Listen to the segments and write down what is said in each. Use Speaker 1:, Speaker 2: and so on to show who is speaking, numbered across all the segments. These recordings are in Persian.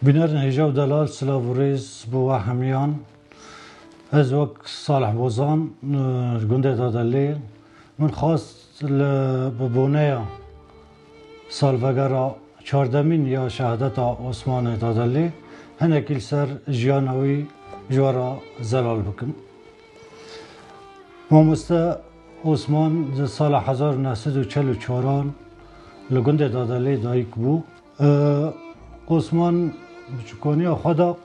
Speaker 1: بنر هجاو دلال سلاوریز بو همیان از وقت صالح بوزان گنده دادلی من خواست ببونه سالوگرا چهاردمین یا شهادت عثمان دادلی هنکیل سر جیانوی جوارا زلال بکن مامسته عثمان سال 1944 لگنده دادلی دایک بو عثمان بچکانی خدا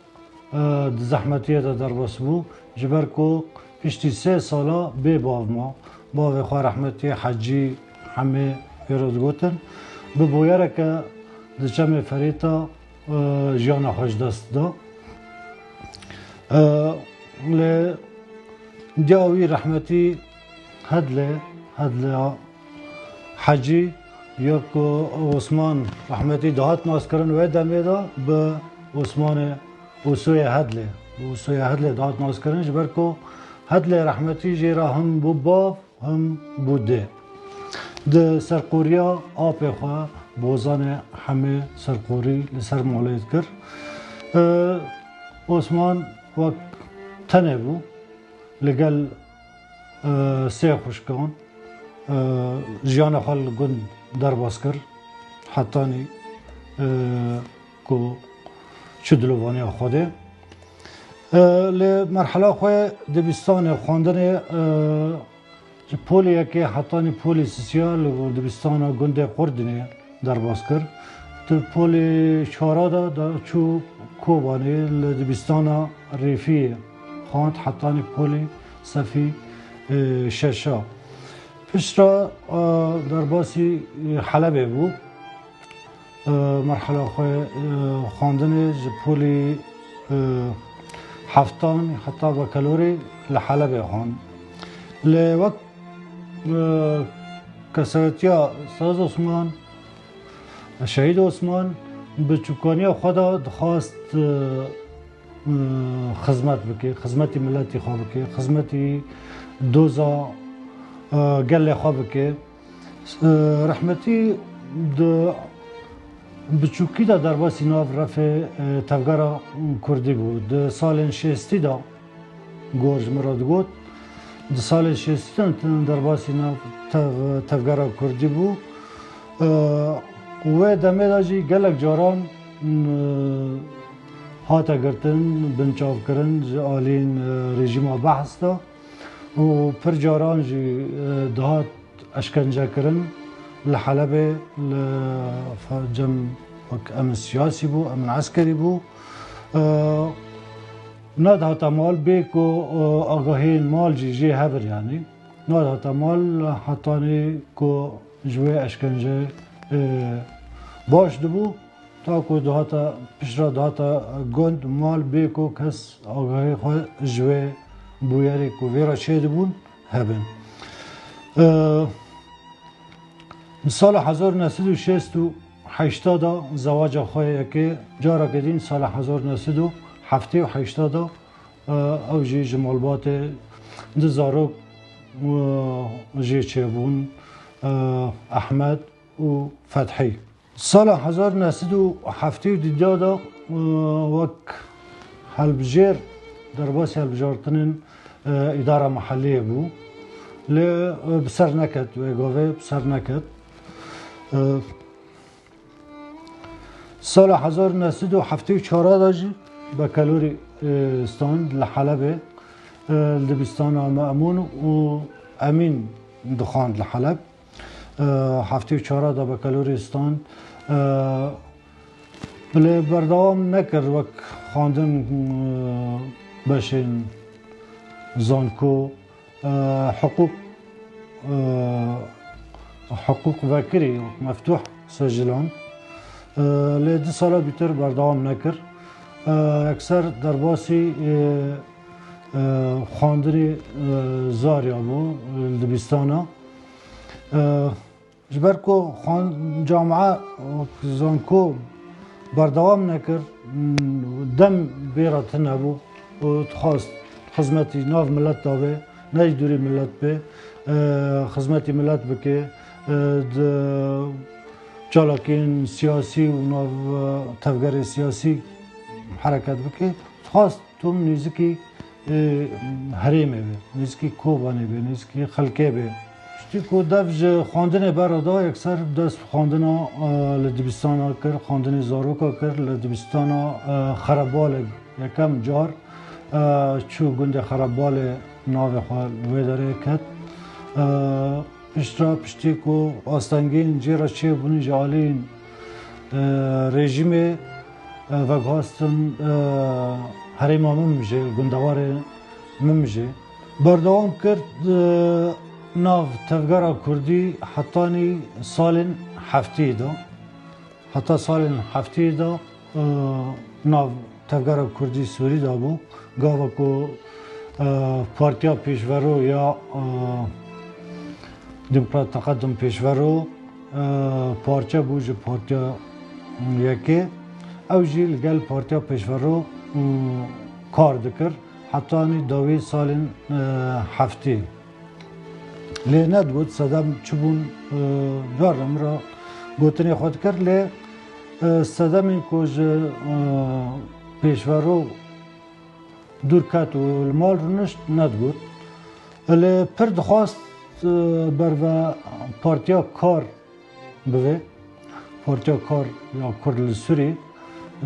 Speaker 1: زحمتیه در باس بو جبر کو پشتی 3 سالا به باو ما باو خواه رحمتی حجی همه پیرود گوتن به بویره که دچم فریتا جیان خوش دست دا ل دیاوی رحمتی هدل حجی یا که عثمان رحمتی دهات ناس کرن و دمیدا به عثمان اوسوی هدله دهات ناس کرن جبر که هدله رحمتی جیرا هم بو باف هم بوده ده سرقوریا آب خواه بوزان همه سرقوری لسر مولید کر عثمان وقت تنه بو لگل سه خوشکان جیان خال گند در باز کر حتانی کو چدلوانی خوده لی مرحله خواه دبستان خواندن پولی که حتانی پولی سوسیال و دبستان گند قردنی در باز کر تو پولی چهارده دا چو کوبانی دبستان ریفی خواند حتانی پولی صفی ششا پشتا در باسی حلبه بود مرحله خواندن پولی هفتان حتی با کلوری لحلبه خواند لوقت کسرتیا ساز عثمان شهید عثمان به چوکانی خدا خواست خدمت بکه خدمتی ملتی خواه بکه خدمتی دوزا گله خواه بکه رحمتی بچوکی دا در باسی ناف رفع تفگرا کردی بود سال 60 دا گرج مراد گوت سال 60 در باسی ناف تفگرا کردی بود و دمه دا جی گلک جاران هاتا گرتن بنچاف کرن آلین رژیم بحث دا و پر جاران جی دهات اشکنجه کرن لحلبه لجم امن سیاسی بو امن عسکری بو ناد هاتا مال بیکو آگاهین مال جی هبر یعنی ناد هاتا مال حتانی کو جوی اشکنجه باش دبو تا کو دهاتا پیشرا دهاتا گند مال بیکو کس آگاهی خواه جوی بویاری کو ویرا چه دبون هبن سال 1968 زواج خواهی که جارا کدین سال 1978 او جی جمالبات دزارو جی چهبون احمد و فتحی سال 1972 وک حلبجیر در باسی حلبجارتنین اداره محلی بو لی بسر نکد و اگاوه بسر نکد سال 1974 داجی با کلوری استاند لحلبه دبستان مأمون و امین دخاند لحلب 74 دا با کلوری استاند بله بردوام نکرد وقت خواندن بشین زانکو حقوق وکری مفتوح سجلان لی 2 سال بیتر بردوام نکر اکثر در باسی خواندنی زاریا بو دبستانا جبر کو جامعه زانکو بردوام نکر دم بیرات نبو و خواست خدمتی ناف ملت داوه نجدوری ملت به خدمتی ملت بکه چالاکین سیاسی و ناو تفگر سیاسی حرکت بکه خواست توم نزدیکی هریمه به نزدیکی کوبانه به نزدیکی خلکه به شتی کو دفج خواندن برادا اکثر دست خواندن لدبستان کرد خواندن زاروکا کرد لدبستان خرابال یکم جار چو گنده خرابال ناو خواه ویداره کد پشترا پشتی کو آستانگین جیرا چه بونی جالین رژیم و گاستن هریما ممجه گندوار ممجه بردوام کرد ناو تفگرا کردی حتانی سال هفتی دا حتی سال هفتی دا ناو تفگرا کردی سوری دا بو گاوا کو پارتیا پیشورو یا دموکرات تقدم پیشورو پارچه بوج پارتیا یکی او جی لگل پارتیا پیشورو کار دکر حتی داوی سال هفتی لی ندگود صدام چبون دارم را گوتنی خود کرد لی صدام این کج پیشورو دور کت و المال رو نشت ندگود لی پر دخواست بر و پارتیا کار بوه پارتیا کار یا کرد سوری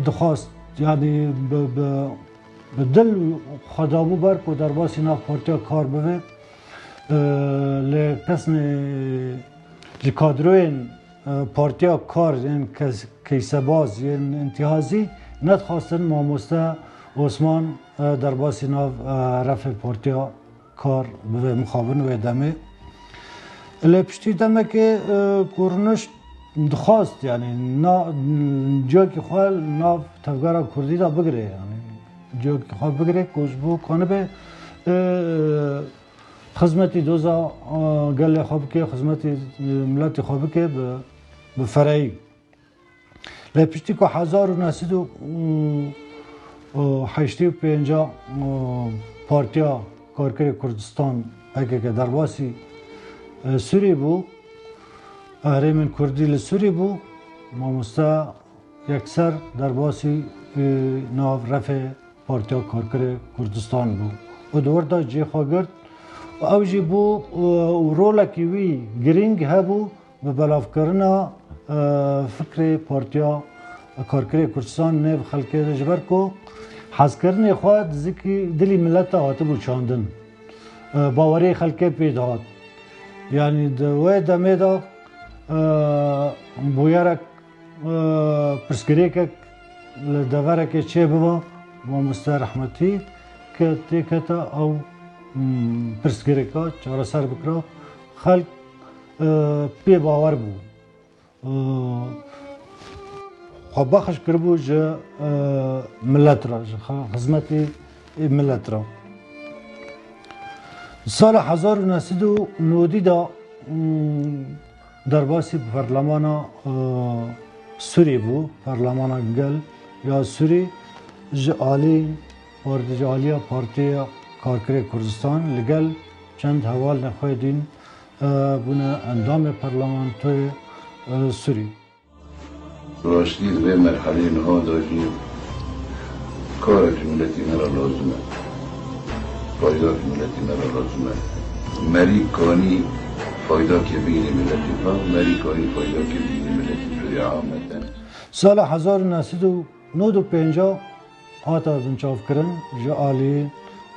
Speaker 1: دخواست یعنی به دل خدابو بر کو در باسی ناف پارتیا کار بوه لی کسن جی کادروین پارتیا کار این کیسه باز این انتهازی ندخواستن ماموسته عثمان در باسی ناف رفع پارتیا کار بوه مخابن و دمه لی پشتی دمه که کورنش دخواست یعنی جا که خواه ناف تفگرا کردی دا بگره یعنی جا که خواه بگره کش بو کنه به خدمتی دوزا گل خواب که خدمتی ملت خواب که به فرعی لی پشتی که 1985 پارتیا کارکر کردستان اگه که در باسی سوری بو هریمن کردی لسوری بو ماموستا یکسر در باسی ناو رفع پارتیا کارکر کردستان بو و دور دا جی خواگرد و او جی بو رولا وی گرینگ هبو به بلاف کرنا فکر پارتیا کارکر کردستان نیو خلکه جبر کو حز کرنی خواد زکی دلی ملت آتی بو چاندن باوری خلکه پیداد یعنی دوی دمه دا بویرک پرسکری که لدوره که چه بوا و مسترحمتی که تیکتا او پرسکری که چهار سر بکرا خلق پی باور بو خب بخش کربو جه ملت را خدمتی ملت را سال 1990 دا در باسی پارلمان سوری بو پارلمان گل یا سوری جالی جالیا پارتیا کارکر کردستان لگل چند حوال نخویدین بونه اندام پارلمان توی سوری
Speaker 2: راستی به مرحله نها داشتیم کار جملتی مرا لازمه فایده ملتی مرا لازمه مری کانی فایده که بین ملتی ها مری کانی فایده که بین ملتی جوری عامتا
Speaker 1: سال 1995 هاتا بنچاف کرن جالی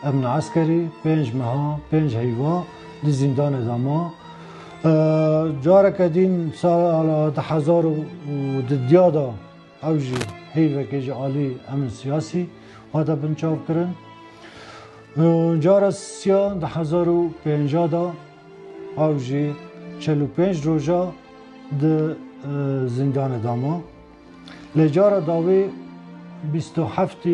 Speaker 1: امن عسکری 5 ماه 5 هیوا دی زندان داما جاره کدین سال 2000 و دیادا اوجی هیوا که جالی امن سیاسی هاتا بنچاف کرن جاره سیا 2050 دا اوجی 45 روزا د زندان داما لجاره داوی 27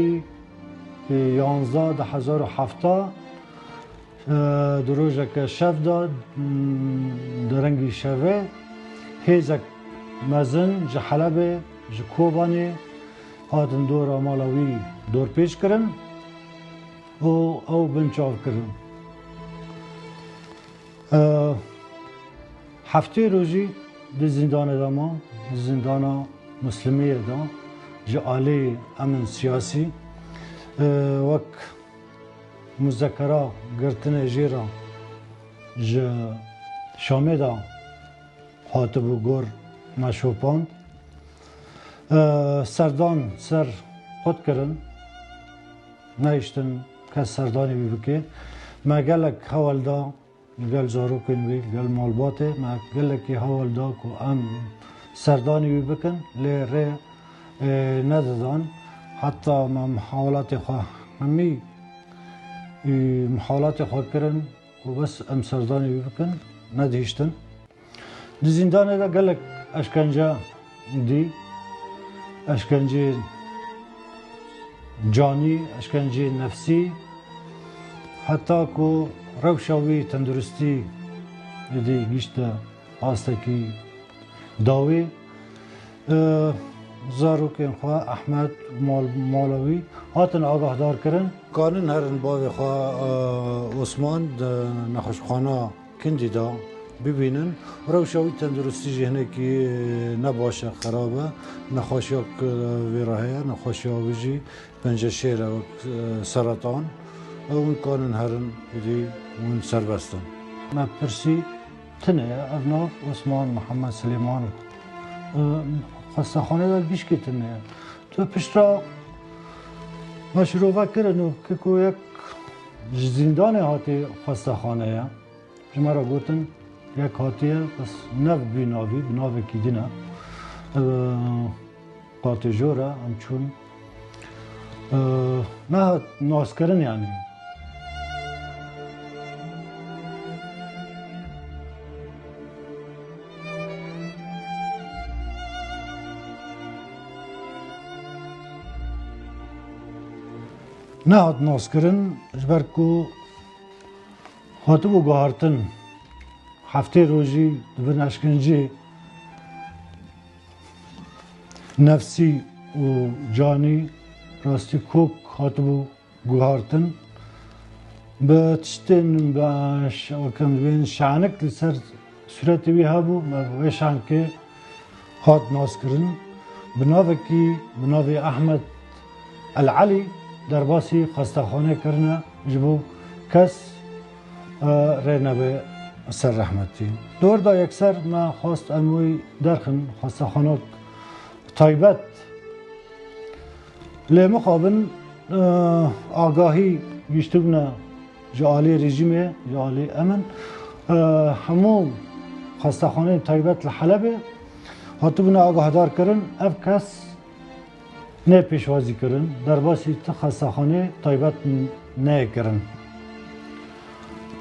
Speaker 1: 11 2007 دروژه که شف داد درنگی شوه هیزک مزن جحلبه جکوبانی هاتن دور مالاوی دور پیش کرن او بنچاو کرن هفته روزی دی زندان داما زندان مسلمی دا جعالی امن سیاسی وک مذکره گرتن جیرا ج شامدا هاتبو گور نشوپاند سردان سر خود کرن نیشتن کس سردانی بی بکه ما گلک حوال دا گل زاروکن بی گل مالباته ما گلکی حوال دا که ام سردانی بی بکن لی ری ندادان حتی ما محاولات خواه همی محاولات خواه کرن و بس ام سردانی بی بکن ندهشتن دی زندان دا گلک اشکنجه دی اشکنجه جانی اشکنجه نفسی حتی که روشاوی تندرستی دی گیشت آستکی داوی زاروکین خواه احمد مالوی هاتن آگاه دار کرن کانن هرن باوی خواه عثمان نخوشخانه کندی دا ببینن روشاوی تندرستی جهنه که نباشه خرابه نخوشیاک ویراهیه نخوشیاوی جی پنجه شیر و سرطان اون کانن هرن دی اون سربستان ما پرسی تنه افناف عثمان محمد سلیمان خستخانه دل بیش که تنه تو پشتا مشروع کرنو که کو یک زندان هاتی خستخانه جمع را گوتن یک هاتیه بس نو بیناوی بناوی که دینه قاطع جوره همچون نه ناز کرن یعنی نه هات ناز کرن جبر کو هاتو بو گوهارتن هفته روزی دبن اشکنجی نفسی و جانی راستی کوک هاتو گوهارتن به تشتن باش وكم بين شعنك لسر سورتي بيها بو ما ويشان كي هات ناسكرن بناوي احمد العلي درباسي خستخانه کرنه جبو کس رينا به سر رحمتي دور دا يكسر ما خواست اموي درخن خستخانه تایبت لمقابل آگاهی گشتبنا جعالی رژیمه جعالی امن همو خستخانه تایبت لحلبه هاتبنا آگاه دار کرن اف کس نه پیشوازی کرن در باسی خستخانه تایبت نه کرن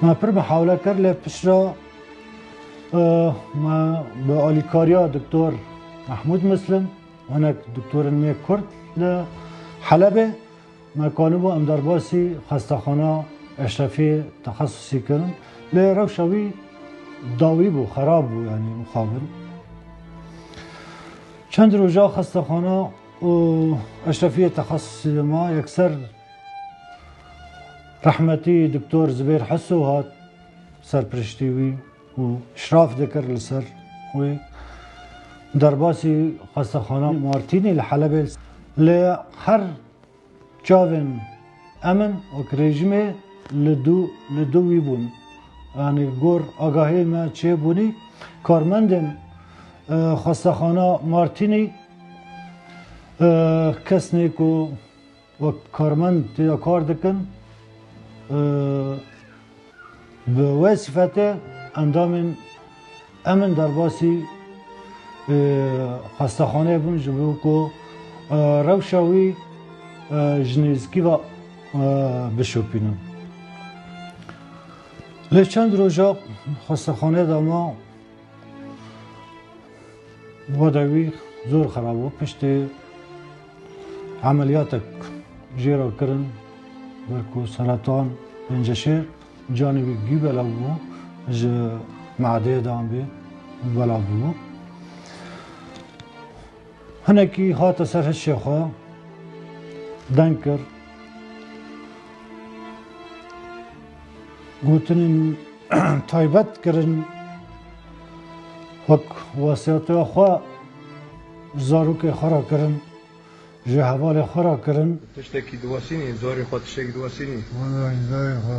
Speaker 1: ما پر محاوله کرد لپشرا ما به آلیکاریا دکتر محمود مسلم هناك دكتور المية كرد لحلبة ما كانوا بو ام درباسي خستخانه اشرفي تخصصي كرن لروشاوي داوي بو خراب بو يعني مخابر چند روزا خستخانه و اشرفي تخصصي ما يكسر رحمتي دكتور زبير حسو هات سر برشتيوي و اشراف ذكر لسر وي درباسي خستخانه مارتيني لحلبة لهر جاوين امن و رژیمه لدو بون يعني گور آگاهی ما چه بونی کارمندن خستخانه مارتيني کسنی کو و کارمند تیدا کار دکن به وظیفته اندام امن درباسي خستخانه بون جبو کو روشاوی جنیزکی و بشوپینن لی چند روزا خستخانه داما وادوی زور خراب و پشت عملیاتک جیرا کرن برکو سرطان پنجشیر جانبی گی بلا بو ج معده دام بی بلا بو هنکی هات سر الشيخة دنكر قوتن تايبت كرن وك واسيات اخوا زاروك خرا كرن جه حوال خورا کرن
Speaker 3: تشتكي دواسيني زوري خو تشتكي دواسيني
Speaker 4: والله زوري خو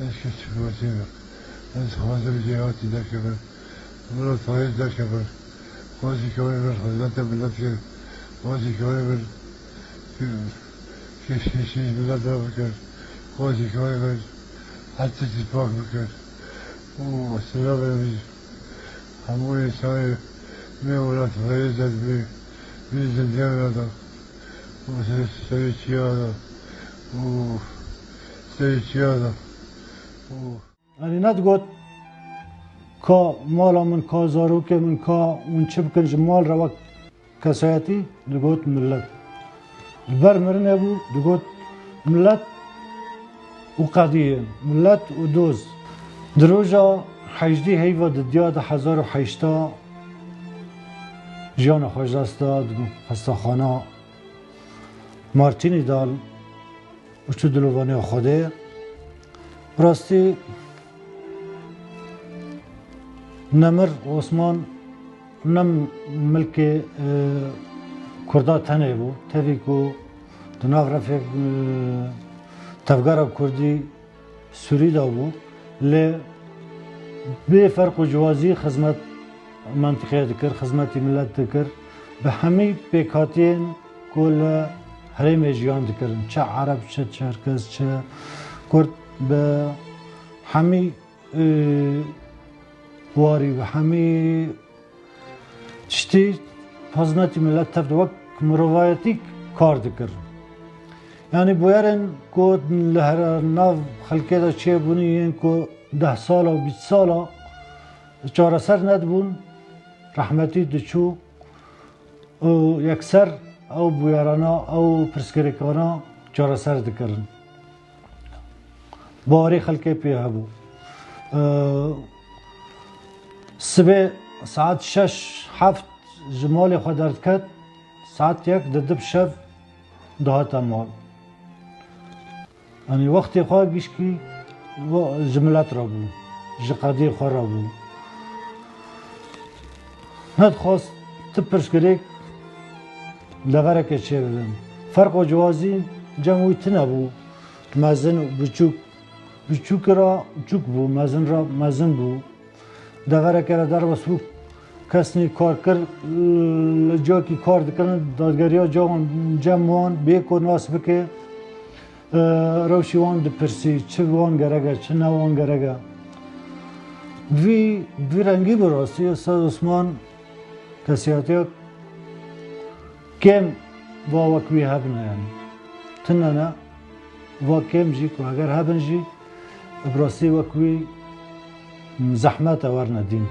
Speaker 4: ايش دواسيني از خاطر جهاتي ده كبر مرات فايز ده كبر خواسي كوري بر خزانت بلد كر خواسي كوري بر كشيش بلد ده بكر خواسي كوري بر حتى تسباك بكر والسلام عليكم هموي ساي مي ولاد فايز ده بي زلزال ده وسيشيادا وسيشيادا
Speaker 1: يعني ندقت كا مالا من كا زاروك من كا ونشب كنج مال روا كسياتي دقت ملت البر مرن ابو دقت ملت وقضية ملت ودوز دروجا حيجدي هيفا ددياد 1008 جيانا خوجاستا خستاخانا مارتینی دال و چو دلوانی خوده راستی نمر عثمان نم ملک کردا تنه بو تفی کو دناف رفیق تفگار کردی سوری دا بو لی به فرق و جوازی خدمت منطقه دکر خدمتی ملت دکر به همه پیکاتین کل هریم جیان دکرن چه عرب چه چرکس چه کرد به همه واری و همه چتی خدمتی ملت تفت وقت مروایتی کار دکرن یعنی باید که لهر ناو خلقه دا چه بونی این که 10 سال و 20 سال چاره سر ندبون رحمتی دچو یکسر او بویارانا او پرسکریکانا چاره سر دکرن باری خلقه پیه هبو سبه ساعت 6-7 جمال خود درد کد ساعت 1 ددب شب دهات مال یعنی وقتی خواه گیش کی جملت را بو جقادی خواه را بو ند خواست تب پرسکریک لغره که چه بدم فرق و جوازی جمعی تنبو مزن بچوک را چوک بو مزن را مزن بو لغره که را در بسو کسی کار کرد جا کی کار دکرن دادگری ها جمع وان بیکو ناس بکه روشی وان دپرسی چه وان گرگه چه نوان گرگه وی رنگی براستی استاد عثمان کسیاتی کم و وکوی هبنه یعنی تنه نه و کم جی که اگر هبن جی براستی وکوی زحمت ورنه دین